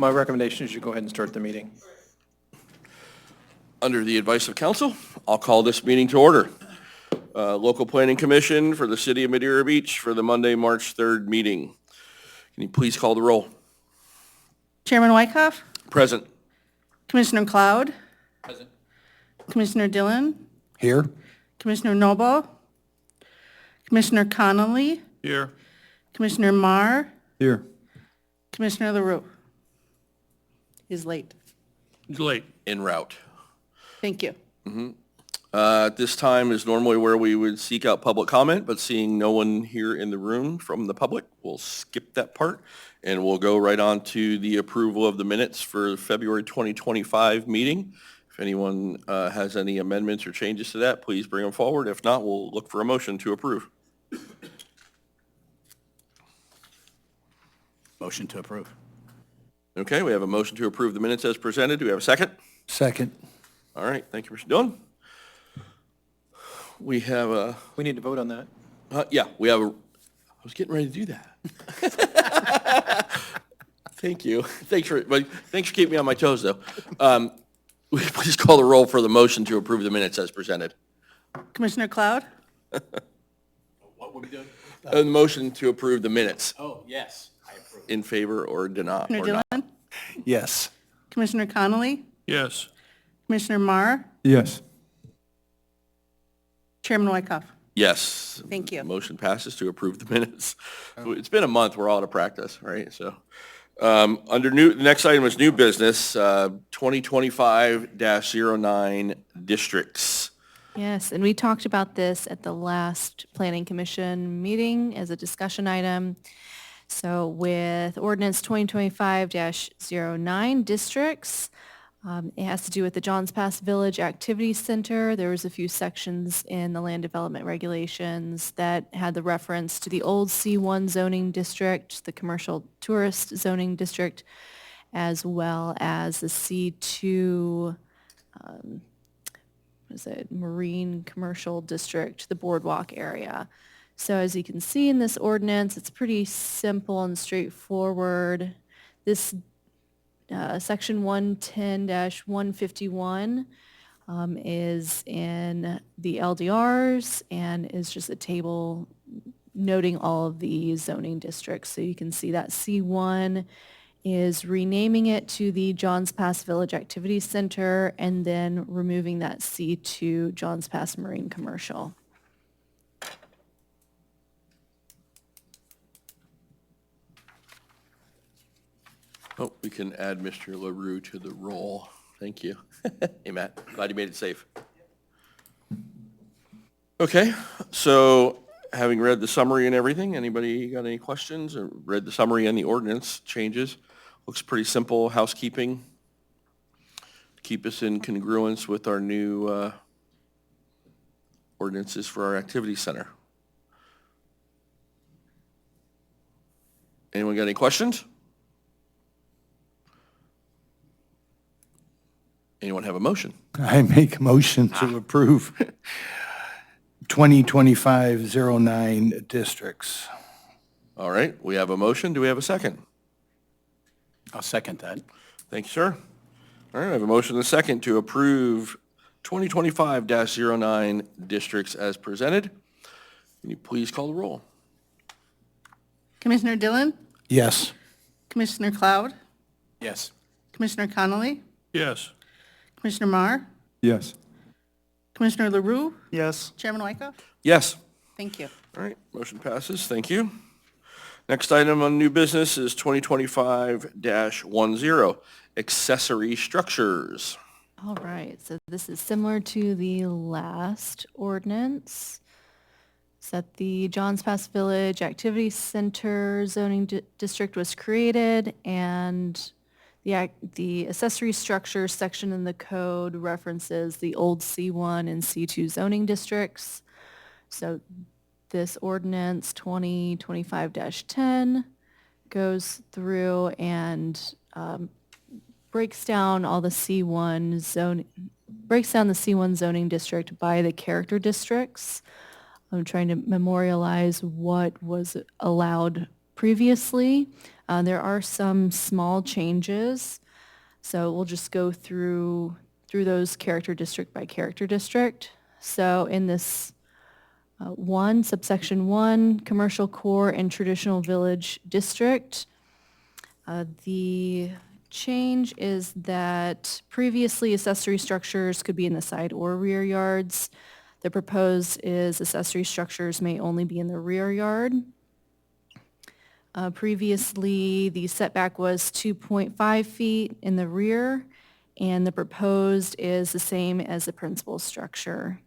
My recommendation is you go ahead and start the meeting. Under the advice of council, I'll call this meeting to order. Local Planning Commission for the City of Madeira Beach for the Monday, March 3rd meeting. Can you please call the roll? Chairman Wyckoff, Present. Commissioner Cloud, Present. Commissioner Dillon, Here? Commissioner Noble, Commissioner Connolly, Here. Commissioner Marr, Here. Commissioner LaRue. He's late. It's late. En route. Thank you. At this time is normally where we would seek out public comment, but seeing no one here in the room from the public, we'll skip that part and we'll go right on to the approval of the minutes for February 2025 meeting. If anyone has any amendments or changes to that, please bring them forward. If not, we'll look for a motion to approve. Motion to approve. Okay, we have a motion to approve the minutes as presented. Do we have a second? Second. All right, thank you, Mr. Dillon. We have a, We need to vote on that. we have a, I was getting ready to do that. Thank you. Thanks for keeping me on my toes, though. Please call the roll for the motion to approve the minutes as presented. Commissioner Cloud, What would we do? The motion to approve the minutes Oh, yes, I approve. in favor or deny. Commissioner Dillon, Yes. Commissioner Connolly, Yes. Commissioner Marr, Yes. Chairman Wyckoff. Yes. Thank you. Motion passes to approve the minutes. It's been a month, we're all out of practice, right? So, the next item is new business, 2025-09 districts. Yes, and we talked about this at the last Planning Commission meeting as a discussion item. So with ordinance 2025-09 districts, it has to do with the Johns Pass Village Activity Center. There was a few sections in the land development regulations that had the reference to the old C1 zoning district, the commercial tourist zoning district, as well as the C2 marine commercial district, the boardwalk area. So as you can see in this ordinance, it's pretty simple and straightforward. This section 110-151 is in the LDRs and is just a table noting all of the zoning districts. So you can see that C1 is renaming it to the Johns Pass Village Activity Center and then removing that C2 Johns Pass Marine Commercial. Oh, we can add Mr. LaRue to the roll. Thank you. Hey, Matt, glad you made it safe. Okay, so having read the summary and everything, anybody got any questions or read the summary and the ordinance changes? Looks pretty simple, housekeeping. Keep us in congruence with our new ordinances for our activity center. Anyone got any questions? Anyone have a motion? I make a motion to approve 2025-09 districts. All right, we have a motion. Do we have a second? I'll second that. Thank you, sir. All right, I have a motion and a second to approve 2025-09 districts as presented. Can you please call the roll? Commissioner Dillon, Yes. Commissioner Cloud, Yes. Commissioner Connolly, Yes. Commissioner Marr, Yes. Commissioner LaRue, Yes. Chairman Wyckoff. Yes. Thank you. All right, motion passes. Thank you. Next item on new business is 2025-10, accessory structures. All right, so this is similar to the last ordinance. It's that the Johns Pass Village Activity Center zoning district was created, and the accessory structure section in the code references the old C1 and C2 zoning districts. So this ordinance 2025-10 goes through and breaks down all the C1 zone, breaks down the C1 zoning district by the character districts. I'm trying to memorialize what was allowed previously. There are some small changes, so we'll just go through those character district by character district. So in this subsection 1, commercial core and traditional village district, the change is that previously accessory structures could be in the side or rear yards. The proposed is accessory structures may only be in the rear yard. Previously, the setback was 2.5 feet in the rear, and the proposed is the same as the principal structure.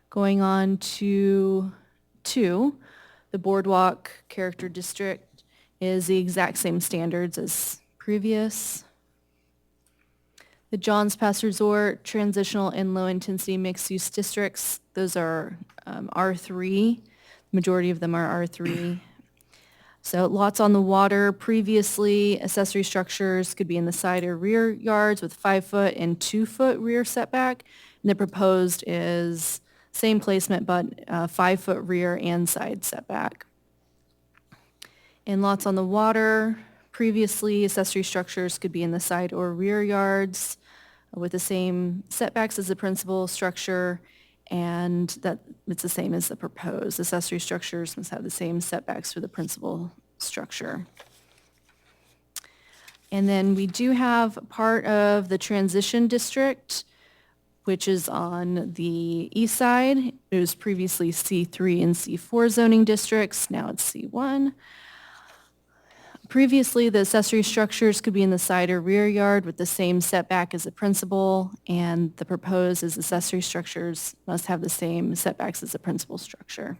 Going on to 2, the boardwalk character district is the exact same standards as previous. The Johns Pass Resort, transitional and low-intensity mixed-use districts, those are R3. Majority of them are R3. So lots on the water, previously accessory structures could be in the side or rear yards with 5-foot and 2-foot rear setback. And the proposed is same placement, but 5-foot rear and side setback. And lots on the water, previously accessory structures could be in the side or rear yards with the same setbacks as the principal structure, and that it's the same as the proposed. Accessory structures must have the same setbacks for the principal structure. And then we do have part of the transition district, which is on the east side. It was previously C3 and C4 zoning districts. Now it's C1. Previously, the accessory structures could be in the side or rear yard with the same setback as the principal, and the proposed is accessory structures must have the same setbacks as the principal structure.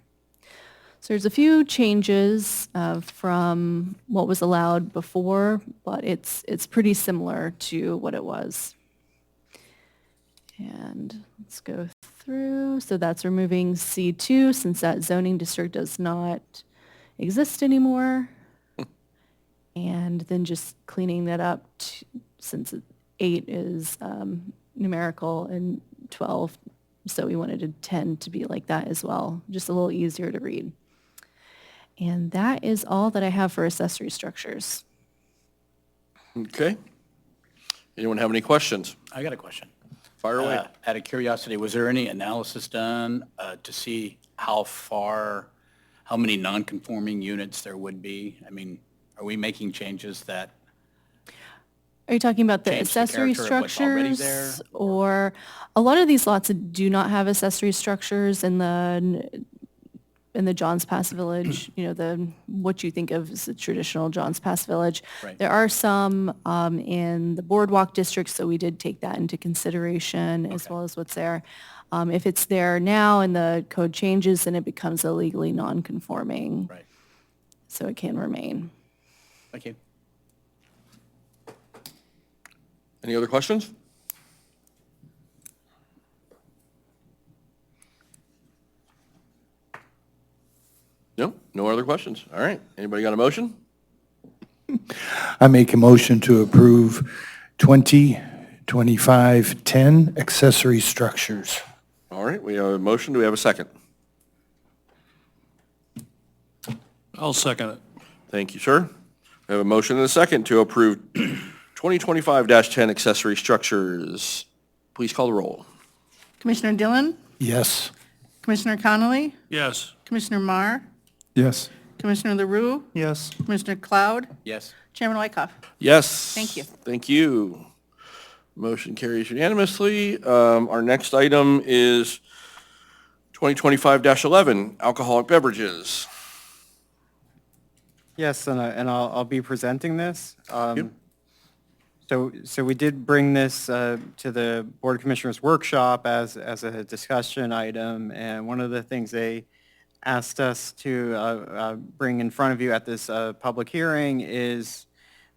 So there's a few changes from what was allowed before, but it's pretty similar to what it was. And let's go through. So that's removing C2 since that zoning district does not exist anymore. And then just cleaning that up since 8 is numerical and 12, so we wanted 10 to be like that as well, just a little easier to read. And that is all that I have for accessory structures. Okay. Anyone have any questions? I got a question. Fire away. Out of curiosity, was there any analysis done to see how many non-conforming units there would be? I mean, are we making changes that? Are you talking about the Change the accessory character of what's already there, structures? Or a lot of these lots do not have accessory structures in the Johns Pass Village, what you think of as the traditional Johns Pass Village. Right. There are some in the boardwalk district, so we did take that into consideration as well as what's there. If it's there now and the code changes, then it becomes illegally non-conforming. Right. So it can remain. Thank you. Any other questions? No? No other questions? All right. Anybody got a motion? I make a motion to approve 2025-10 accessory structures. All right, we have a motion. Do we have a second? I'll second it. Thank you, sir. We have a motion and a second to approve 2025-10 accessory structures. Please call the roll. Commissioner Dillon, Yes. Commissioner Connolly, Yes. Commissioner Marr, Yes. Commissioner LaRue, Yes. Commissioner Cloud, Yes. Chairman Wyckoff. Yes. Thank you. Thank you. Motion carries unanimously. Our next item is 2025-11, alcoholic beverages. Yes, and I'll be presenting this. Yep. So we did bring this to the Board of Commissioners workshop as a discussion item, and one of the things they asked us to bring in front of you at this public hearing is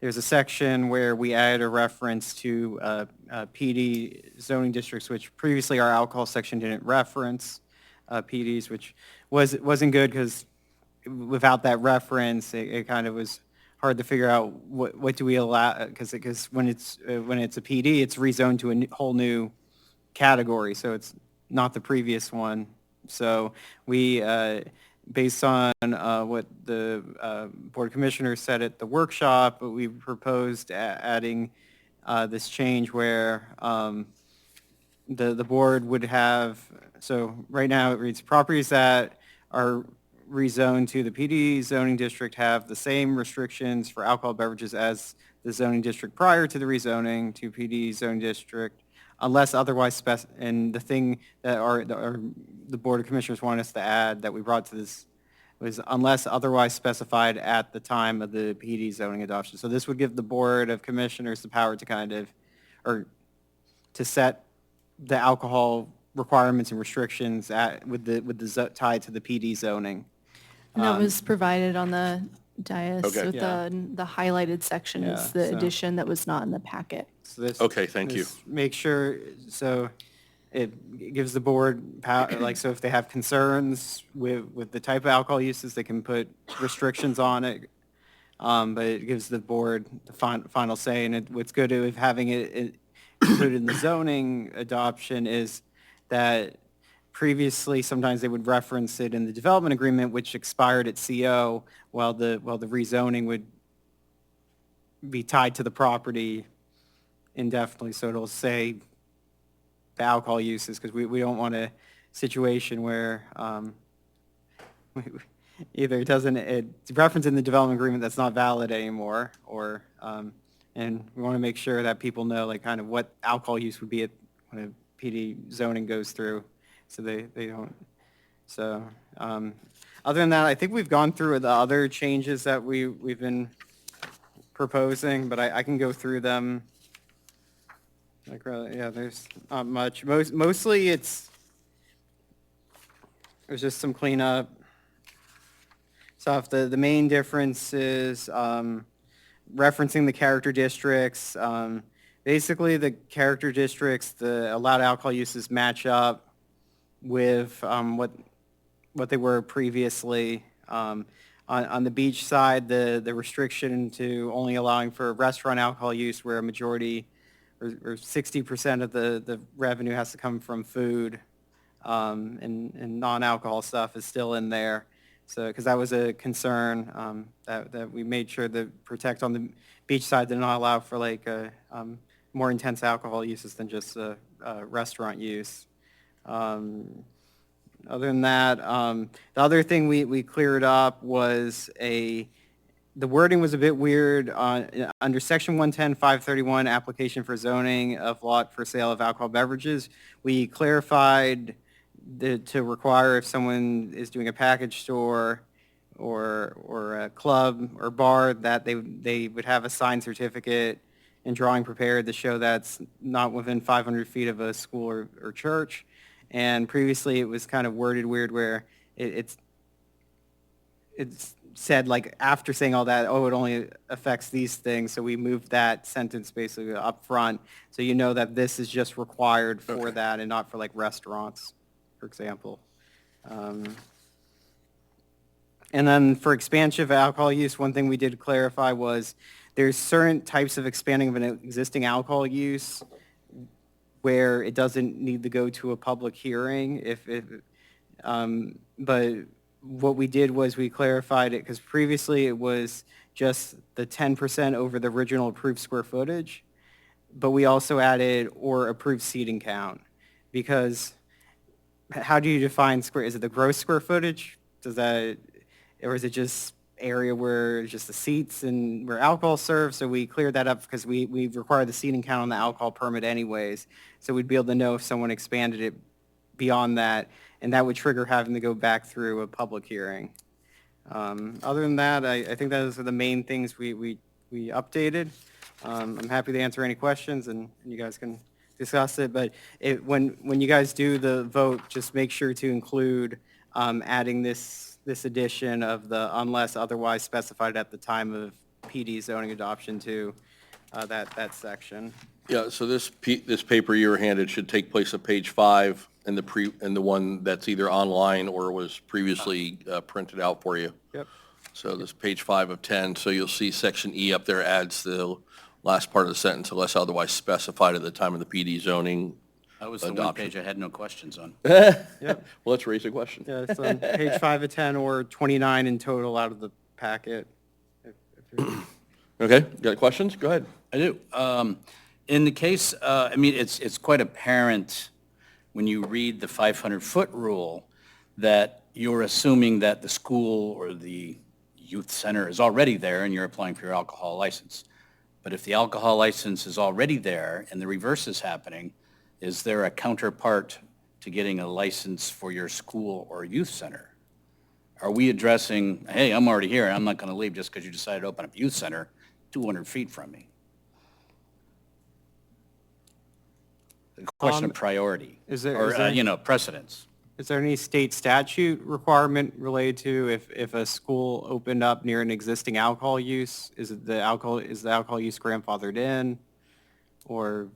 there's a section where we added a reference to PD zoning districts, which previously our alcohol section didn't reference PDs, which wasn't good because without that reference, it kind of was hard to figure out what do we allow, because when it's a PD, it's rezoned to a whole new category, so it's not the previous one. So we based on what the Board of Commissioners said at the workshop, we proposed adding this change where the board would have, so right now it reads, properties that are rezoned to the PD zoning district have the same restrictions for alcohol beverages as the zoning district prior to the rezoning to PD zoning district, unless otherwise and the thing that the Board of Commissioners want us to add that we brought to this was unless otherwise specified at the time of the PD zoning adoption. So this would give the Board of Commissioners the power to kind of, or to set the alcohol requirements and restrictions with the tied to the PD zoning. And that was provided on the dais Okay. with Yeah. the highlighted section Yeah, is the so- addition that was not in the packet. So this. Okay, thank you. this Make sure, so it gives the board, like, so if they have concerns with the type of alcohol uses, they can put restrictions on it. But it gives the board the final say, and what's good of having it included in the zoning adoption is that previously, sometimes they would reference it in the development agreement, which expired at CO, while the rezoning would be tied to the property indefinitely, so it'll say the alcohol uses, because we don't want a situation where either it's referenced in the development agreement that's not valid anymore, or, and we want to make sure that people know, like, kind of what alcohol use would be when a PD zoning goes through, so they don't, so, other than that, I think we've gone through the other changes that we've been proposing, but I can go through them. Like, really, yeah, there's not much. Mostly it's just some cleanup stuff. The main difference is referencing the character districts. Basically, the character districts, the allowed alcohol uses match up with what they were previously. On the beach side, the restriction to only allowing for restaurant alcohol use where a majority or 60% of the revenue has to come from food, and non-alcohol stuff is still in there. So, because that was a concern, that we made sure to protect on the beach side, to not allow for like more intense alcohol uses than just restaurant use. Other than that, the other thing we cleared up was the wording was a bit weird. Under Section 110, 531, application for zoning of lot for sale of alcohol beverages, we clarified to require if someone is doing a package store or a club or bar that they would have a signed certificate and drawing prepared to show that's not within 500 feet of a school or church. And previously it was kind of worded weird where it's said, like, after saying all that, oh, it only affects these things. So we moved that sentence basically up front, so you know that this is just required for that and not for like restaurants, for example. And then for expansion of alcohol use, one thing we did clarify was there's certain types of expanding of an existing alcohol use where it doesn't need to go to a public hearing but what we did was we clarified it, because previously it was just the 10% over the original approved square footage, but we also added or approved seating count, because how do you define square? Is it the gross square footage? Or is it just area where it's just the seats and where alcohol served? So we cleared that up because we require the seating count on the alcohol permit anyways, so we'd be able to know if someone expanded it beyond that, and that would trigger having to go back through a public hearing. Other than that, I think those are the main things we updated. I'm happy to answer any questions, and you guys can discuss it, but when you guys do the vote, just make sure to include adding this addition of the unless otherwise specified at the time of PD zoning adoption to that section. Yeah, so this paper you were handed should take place at page 5 and the one that's either online or was previously printed out for you. Yep. So this page 5 of 10, so you'll see section E up there adds the last part of the sentence, unless otherwise specified at the time of the PD zoning That was the one adoption. page I had no questions on. Well, let's raise a question. Yeah, it's on page 5 of 10 or 29 in total out of the packet. If you're- Okay, got questions? Go ahead. I do. In the case, I mean, it's quite apparent when you read the 500-foot rule that you're assuming that the school or the youth center is already there and you're applying for your alcohol license. But if the alcohol license is already there and the reverse is happening, is there a counterpart to getting a license for your school or youth center? Are we addressing, hey, I'm already here, I'm not going to leave just because you decided to open up a youth center 200 feet from me? The question of priority. is there- Or, is there- precedence. Is there any state statute requirement related to if a school opened up near an existing alcohol use? Is the alcohol use grandfathered in? Or,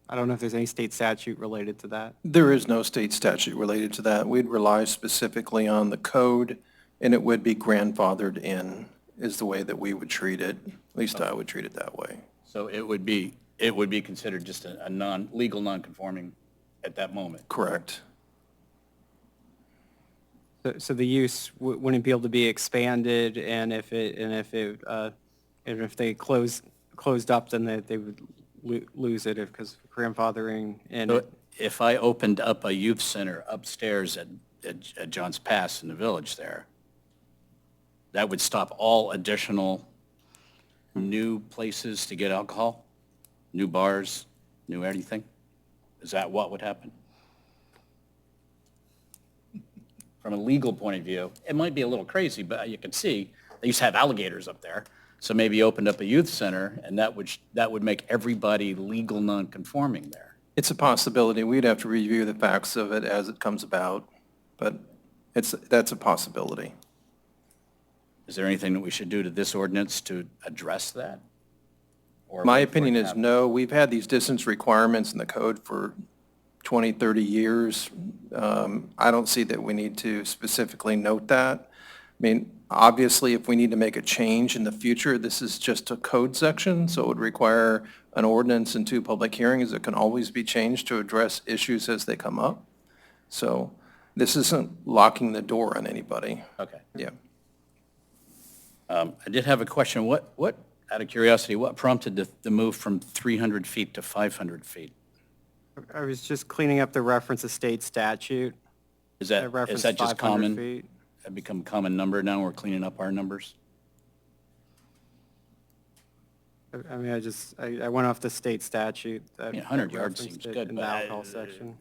I don't know if there's any state statute related to that. There is no state statute related to that. We'd rely specifically on the code, and it would be grandfathered in, is the way that we would treat it. At least I would treat it that way. So it would be considered just a legal non-conforming at that moment. Correct. So the use wouldn't be able to be expanded, and if they closed up, then they would lose it because grandfathering and. So if I opened up a youth center upstairs at Johns Pass in the village there, that would stop all additional new places to get alcohol? New bars, new anything? Is that what would happen? From a legal point of view, it might be a little crazy, but you can see, they used to have alligators up there. So maybe you opened up a youth center, and that would make everybody legal non-conforming there. It's a possibility. We'd have to review the facts of it as it comes about, but that's a possibility. Is there anything that we should do to this ordinance to address that? Or My wait for it opinion to is happen? no. We've had these distance requirements in the code for 20, 30 years. I don't see that we need to specifically note that. I mean, obviously, if we need to make a change in the future, this is just a code section, so it would require an ordinance and 2 public hearings that can always be changed to address issues as they come up. So this isn't locking the door on anybody. Okay. Yeah. I did have a question. What, out of curiosity, what prompted the move from 300 feet to 500 feet? I was just cleaning up the reference of state statute. Is I that referenced just 500 common? feet. That become a common number now? We're cleaning up our numbers? I mean, I went off the state statute. that- Yeah, 100 that yards referenced seems it good, in the but alcohol section.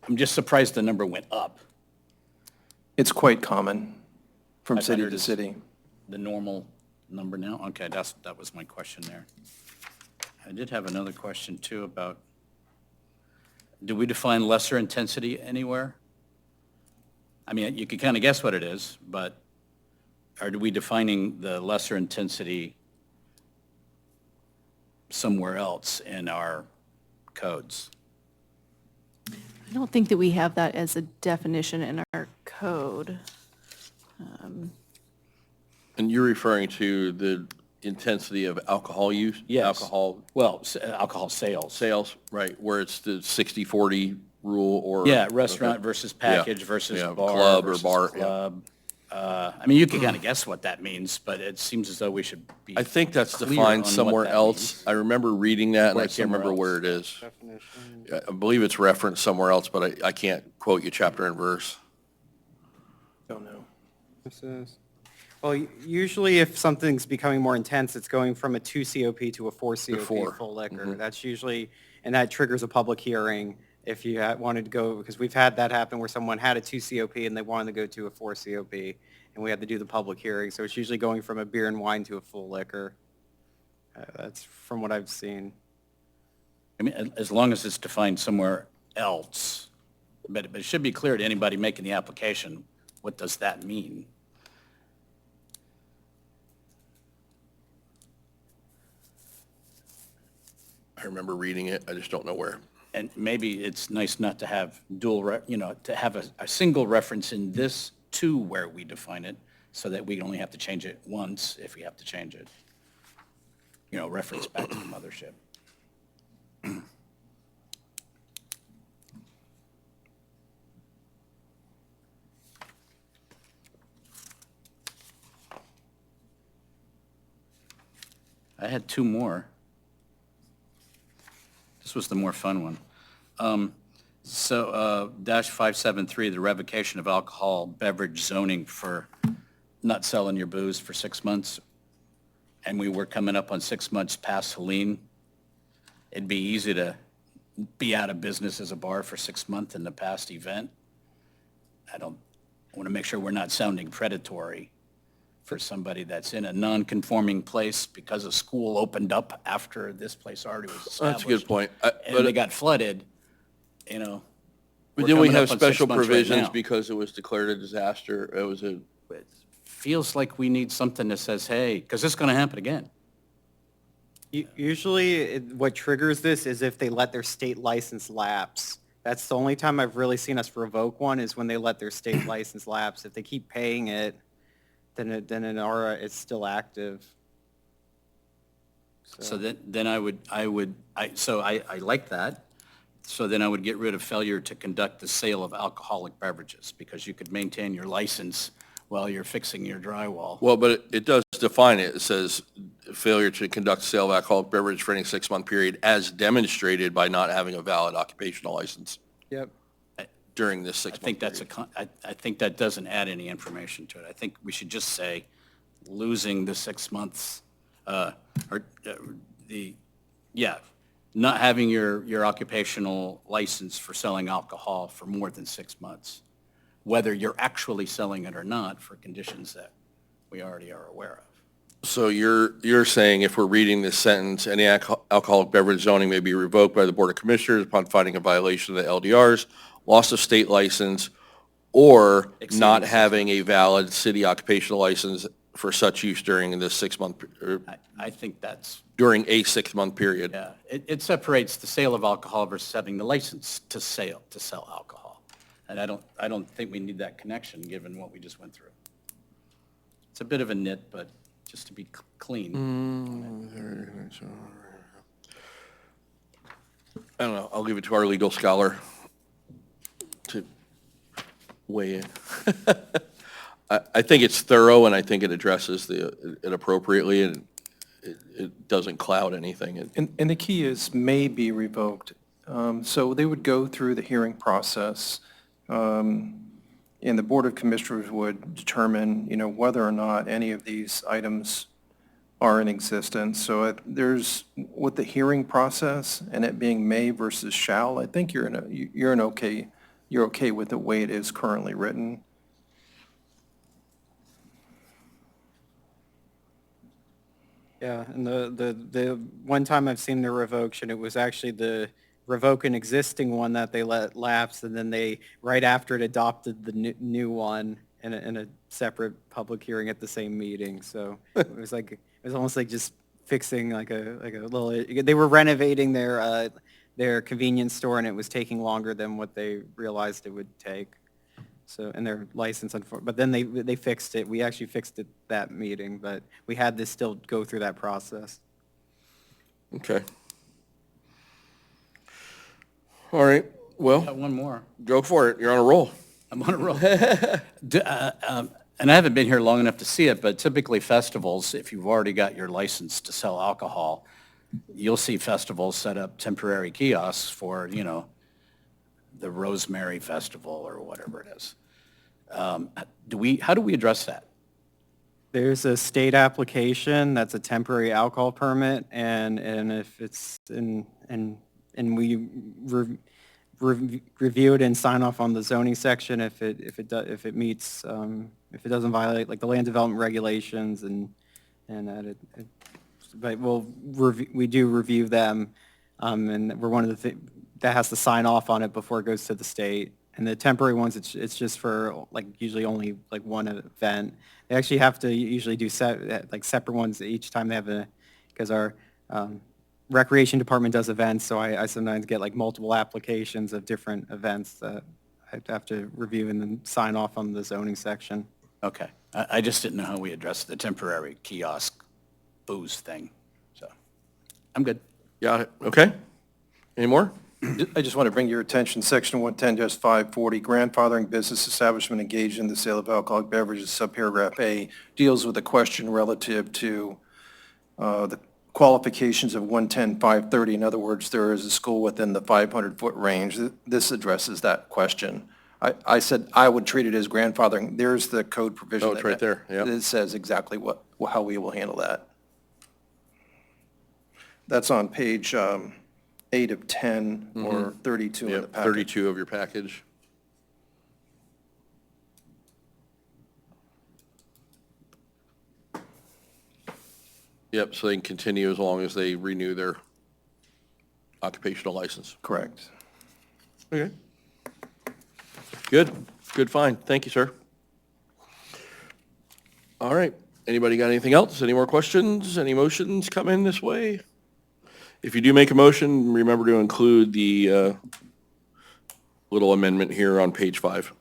I'm just surprised the number went up. It's quite common from city 500 to is- city. The normal number now? Okay, that was my question there. I did have another question too about, do we define lesser intensity anywhere? I mean, you could kind of guess what it is, but are we defining the lesser intensity somewhere else in our codes? I don't think that we have that as a definition in our code. And you're referring to the intensity of alcohol use? Yes. Alcohol Well, alcohol sales. sales, right, where it's the 60-40 rule or? Yeah, restaurant versus package versus Yeah, bar club or versus bar, yeah. club. I mean, you can kind of guess what that means, but it seems as though we should be I think that's clear defined on what somewhere that else. means. I remember reading that, and I Right, can't somewhere remember where else. it is. Definition. I believe it's referenced somewhere else, but I can't quote you chapter and verse. Don't know. This is, well, usually if something's becoming more intense, it's going from a 2 COP to a 4 COP four. full liquor. That's usually, and that triggers a public hearing if you wanted to go, because we've had that happen where someone had a 2 COP and they wanted to go to a 4 COP, and we had to do the public hearing. So it's usually going from a beer and wine to a full liquor. That's from what I've seen. I mean, as long as it's defined somewhere else, but it should be clear to anybody making the application, what does that mean? I remember reading it, I just don't know where. And maybe it's nice not to have to have a single reference in this to where we define it, so that we only have to change it once if we have to change it. Reference back to the mothership. I had two more. This was the more fun one. Dash 573, the revocation of alcohol beverage zoning for not selling your booze for 6 months. And we were coming up on 6 months past Helene. It'd be easy to be out of business as a bar for 6 months in the past event. I want to make sure we're not sounding predatory for somebody that's in a non-conforming place because a school opened up after this place already was established. That's a good point. And they got flooded, you know. But we're then we coming have up on 6 special months right provisions now. because it was declared a disaster. It was a, It feels like we need something that says, hey, because it's going to happen again. Usually, what triggers this is if they let their state license lapse. That's the only time I've really seen us revoke one is when they let their state license lapse. If they keep paying it, then it's still active. So then I like that. So then I would get rid of failure to conduct the sale of alcoholic beverages because you could maintain your license while you're fixing your drywall. well, but it does define it. It says failure to conduct sale of alcoholic beverage for any 6-month period as demonstrated by not having a valid occupational license Yep. during this I 6-month think that's I think that doesn't add any information to it. I think we should just say losing the 6 months, not having your occupational license for selling alcohol for more than 6 months, whether you're actually selling it or not for conditions that we already are aware of. So you're saying if we're reading this sentence, any alcoholic beverage zoning may be revoked by the Board of Commissioners upon finding a violation of the LDRs, loss of state license, or Exceeding not 6 having a valid city occupational license for such use during this 6-month, or I think that's, during a 6-month period. yeah, it separates the sale of alcohol versus having the license to sell alcohol. And I don't think we need that connection given what we just went through. It's a bit of a nit, but just to be clean. I don't know, I'll leave it to our legal scholar to weigh in. I think it's thorough, and I think it addresses it appropriately, and it doesn't cloud anything. And the key is may be revoked. So they would go through the hearing process, and the Board of Commissioners would determine, whether or not any of these items are in existence. So there's, with the hearing process and it being may versus shall, I think you're okay with the way it is currently written. Yeah, and the one time I've seen the revocation, it was actually the revoke an existing one that they let lapse, and then they, right after it, adopted the new one in a separate public hearing at the same meeting. So it was almost like just fixing like a little, they were renovating their convenience store, and it was taking longer than what they realized it would take. So, and their license, but then they fixed it. We actually fixed it that meeting, but we had to still go through that process. Okay. All right, well, Got one more. go for it, you're on a roll. I'm on a roll. And I haven't been here long enough to see it, but typically festivals, if you've already got your license to sell alcohol, you'll see festivals set up temporary kiosks for, the Rosemary Festival or whatever it is. How do we address that? There's a state application that's a temporary alcohol permit, and if it's and we review it and sign off on the zoning section if it meets if it doesn't violate like the land development regulations but we do review them, and we're one of the that has to sign off on it before it goes to the state. And the temporary ones, it's just for usually only one event. They actually have to usually do separate ones each time they have because our recreation department does events, so I sometimes get multiple applications of different events that I have to review and then sign off on the zoning section. Okay. I just didn't know how we addressed the temporary kiosk booze thing. So I'm good. Got it, okay. Any more? I just want to bring your attention, Section 110-540, grandfathering business establishment engaged in the sale of alcoholic beverages, subparagraph A, deals with a question relative to the qualifications of 110, 530. In other words, there is a school within the 500-foot range. This addresses that question. I said I would treat it as grandfathering. There's the code provision. Oh, it's right there, yep. It says exactly how we will handle that. That's on page 8 of 10 or 32 in the Yep, packet. 32 of your package. Yep, so they can continue as long as they renew their occupational license. Correct. Okay. Good find. Thank you, sir. All right. Anybody got anything else? Any more questions? Any motions come in this way? If you do make a motion, remember to include the little amendment here on page 5.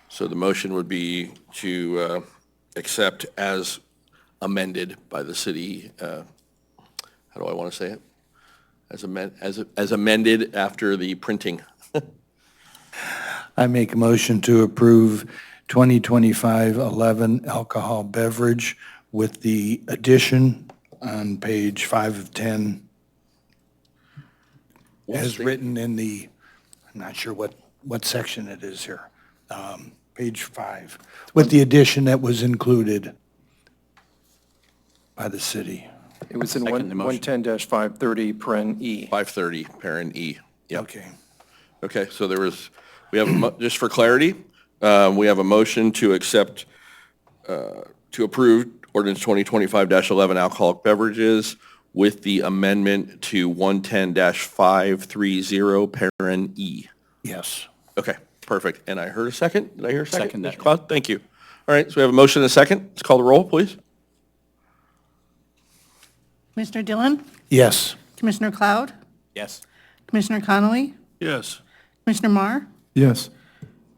So the motion would be to accept as amended by the city, how do I want to say it? As amended after the printing. I make a motion to approve 2025-11 alcohol beverage with the addition on page 5 of 10 as written in the, I'm not sure what section it is here, page 5, with the addition that was included by the city. It was in Second the motion. 110-530, paren E. 530, parent E. Yep. Okay. Okay, so we have, just for clarity, we have a motion to accept, to approve ordinance 2025-11 alcoholic beverages with the amendment to 110-530, parent E. Yes. Okay, perfect. And I heard a second? Did I hear a second? Second that. Mr. Cloud? Thank you. All right, so we have a motion and a second. Let's call the roll, please. Commissioner Dillon, Yes. Commissioner Cloud, Yes. Commissioner Connolly, Yes. Commissioner Marr, Yes.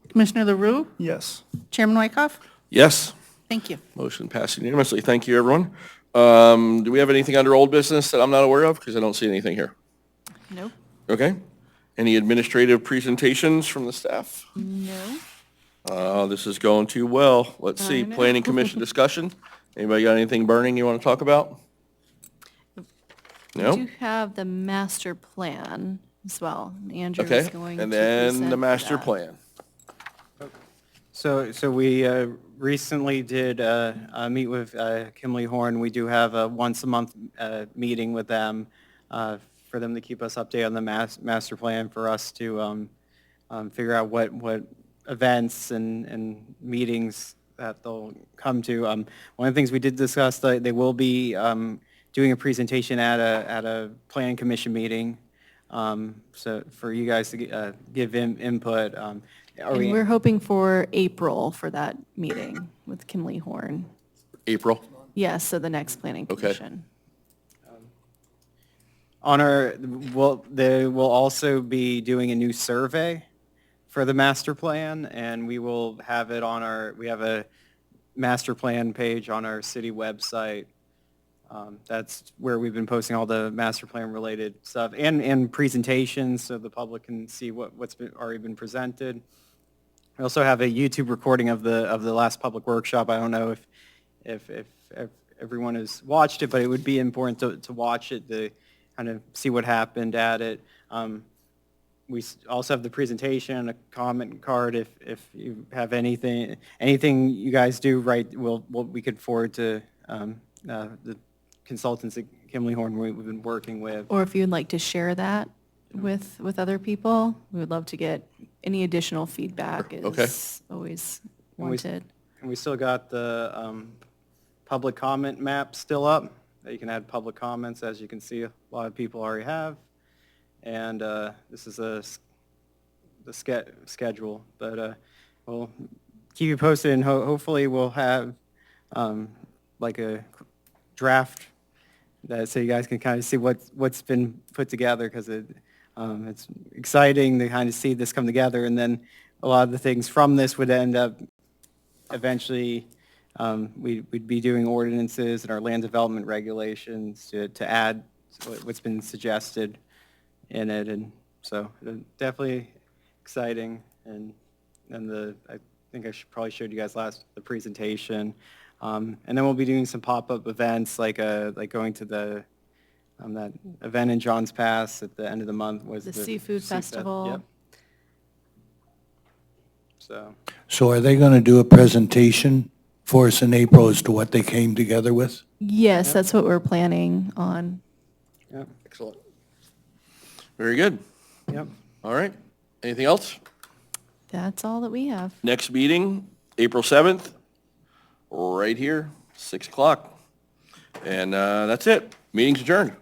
Commissioner LaRue, Yes. Chairman Wyckoff. Yes. Thank you. Motion passed unanimously. Thank you, everyone. Do we have anything under old business that I'm not aware of? Because I don't see anything here. Nope. Okay. Any administrative presentations from the staff? No. This is going too well. Let's see, I know. planning commission discussion. Anybody got anything burning you want to talk about? We No? do have the master plan as well. Andrew is Okay, going to and then present the for master that. plan. So we recently did meet with Kimley Horn. We do have a once-a-month meeting with them for them to keep us updated on the master plan, for us to figure out what events and meetings that they'll come to. One of the things we did discuss, they will be doing a presentation at a planning commission meeting, so for you guys to give input. And we're hoping for April for that meeting with Kimley Horn. April? Yes, so the next planning Okay. commission. They will also be doing a new survey for the master plan, and we will have it on we have a master plan page on our city website. That's where we've been posting all the master plan related stuff and presentations, so the public can see what's already been presented. We also have a YouTube recording of the last public workshop. I don't know if everyone has watched it, but it would be important to watch it to kind of see what happened at it. We also have the presentation, a comment card. If you have anything you guys do right, we could forward to the consultants at Kimley Horn we've been working with. Or if you'd like to share that with other people, we would love to get any additional feedback Okay. is always And we- wanted. And we still got the public comment map still up, that you can add public comments. As you can see, a lot of people already have. And this is the schedule, but we'll keep you posted, and hopefully we'll have like a draft so you guys can kind of see what's been put together, because it's exciting to kind of see this come together, and then a lot of the things from this would end up eventually, we'd be doing ordinances and our land development regulations to add what's been suggested in it, and so definitely exciting, and I think I probably showed you guys the presentation. And then we'll be doing some pop-up events like going to the, that event in Johns Pass at the end of the month was The Seafood Festival. Yep. So, So are they going to do a presentation for us in April as to what they came together with? Yes, that's what we're planning on. yep, Excellent. Very good. yep. All right. Anything else? That's all that we have. Next meeting, April 7th, right here, 6 o'clock. And that's it. Meeting's adjourned.